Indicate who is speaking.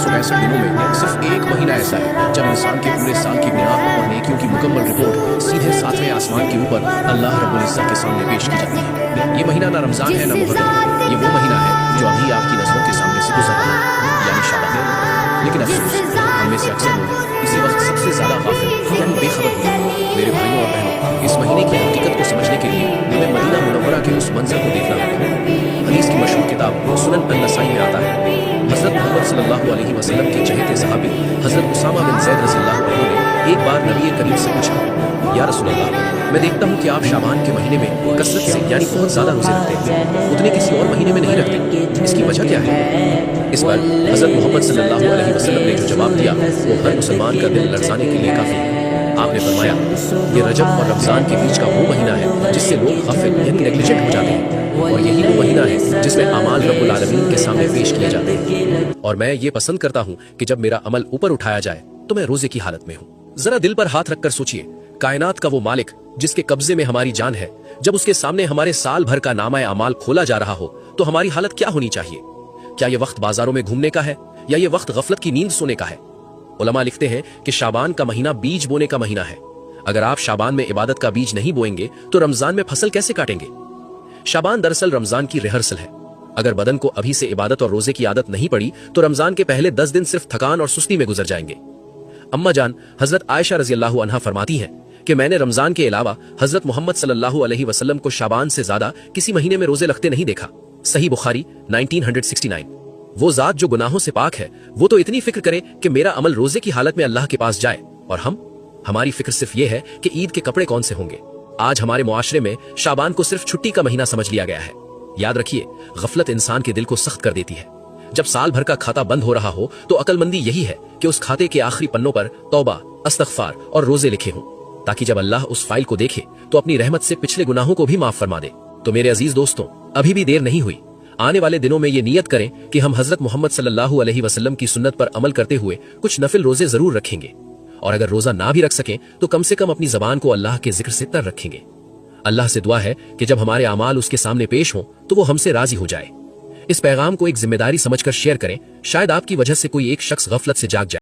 Speaker 1: 365 दिनों में सिर्फ एक महीना ऐसा है जब इंसान के पूरे साल की बुनियाद और नेकियों की मुकम्मल रिपोर्ट सीधे 7वें आसमान के ऊपर अल्लाह रब्बुल इज्जत के सामने पेश की जाती है। ये महीना ना रमजान है ना मुहर्रम, ये वो महीना है जो अभी आपकी नजरों के सामने से गुजर रहा है, यानी शाबान। लेकिन अफसोस हम में से अक्सर लोग इसी वक्त सबसे ज्यादा गाफिल यानी बेखबर होते हैं। मेरे भाइयों और बहनों, इस महीने की हकीकत को समझने के लिए हमें मदीना मुनव्वरा के उस मंजर को देखना होगा। हदीस की मशहूर किताब सुनन अन-नसाई में आता है, हजरत मोहम्मद सल्लल्लाहु अलैहि वसल्लम के चहेते सहाबी हजरत उसामा बिन ज़ैद रज़ियल्लाहु अन्हु ने एक बार नबी करीम से पूछा, या रसूल अल्लाह, मैं देखता हूँ कि आप शाबान के महीने में कसरत से यानी बहुत ज्यादा रोजे रखते हैं, उतने किसी और महीने में नहीं रखते, इसकी वजह क्या है? इस पर हजरत मोहम्मद सल्लल्लाहु अलैहि वसल्लम ने जो जवाब दिया वो हर मुसलमान का दिल लरज़ाने के लिए काफी है। आपने फरमाया, ये रजब और रमजान के बीच का वो महीना है जिससे लोग गाफिल यानी नेग्लिजेंट हो जाते हैं, और यही वो महीना है जिसमें आमाल रब्बुल आलमीन के सामने पेश किए जाते हैं। और मैं ये पसंद करता हूँ कि जब मेरा अमल ऊपर उठाया जाए तो मैं रोजे की हालत में हूँ। जरा दिल पर हाथ रखकर सोचिए, कायनात का वो मालिक जिसके कब्जे में हमारी जान है, जब उसके सामने हमारे साल भर का नामा अमाल खोला जा रहा हो तो हमारी हालत क्या होनी चाहिए? क्या ये वक्त बाजारों में घूमने का है या ये वक्त गफलत की नींद सोने का है? उलमा लिखते हैं कि शाबान का महीना बीज बोने का महीना है। अगर आप शाबान में इबादत का बीज नहीं बोएंगे तो रमजान में फसल कैसे काटेंगे? शाबान दरअसल रमजान की रिहर्सल है। अगर बदन को अभी से इबादत और रोजे की आदत नहीं पड़ी तो रमजान के पहले 10 दिन सिर्फ थकान और सुस्ती में गुजर जाएंगे। अम्मा जान हजरत आयशा रज़ियल्लाहु अन्हा फरमाती हैं कि मैंने रमजान के अलावा हजरत मोहम्मद सल्लल्लाहु अलैहि वसल्लम को शाबान से ज्यादा किसी महीने में रोजे रखते नहीं देखा। सही बुखारी 1969। वो जात जो गुनाहों से पाक है वो तो इतनी फिक्र करे कि मेरा अमल रोजे की हालत में अल्लाह के पास जाए, और हमारी फिक्र सिर्फ ये है कि ईद के कपड़े कौन से होंगे। आज हमारे मुआशरे में शाबान को सिर्फ छुट्टी का महीना समझ लिया गया है। याद रखिए, गफलत इंसान के दिल को सख्त कर देती है। जब साल भर का खाता बंद हो रहा हो तो अक्लमंदी यही है कि उस खाते के आखिरी पन्नों पर तौबा, इस्तग़फ़ार और रोजे लिखे हों, ताकि जब अल्लाह उस फाइल को देखे तो अपनी रहमत से पिछले गुनाहों को भी माफ फरमा दे। तो मेरे अजीज दोस्तों, अभी भी देर नहीं हुई। आने वाले दिनों में ये नियत करें कि हम हजरत मोहम्मद सल्लल्लाहु अलैहि वसल्लम की सुन्नत पर अमल करते हुए कुछ नफिल रोजे जरूर रखेंगे, और अगर रोजा ना भी रख सकें तो कम से कम अपनी जबान को अल्लाह के जिक्र से तर रखेंगे। अल्लाह से दुआ है कि जब हमारे अमाल उसके सामने पेश हों तो वो हमसे राजी हो जाए। इस पैगाम को एक जिम्मेदारी समझकर शेयर करें, शायद आपकी वजह से कोई एक शख्स गफलत से जाग जाए।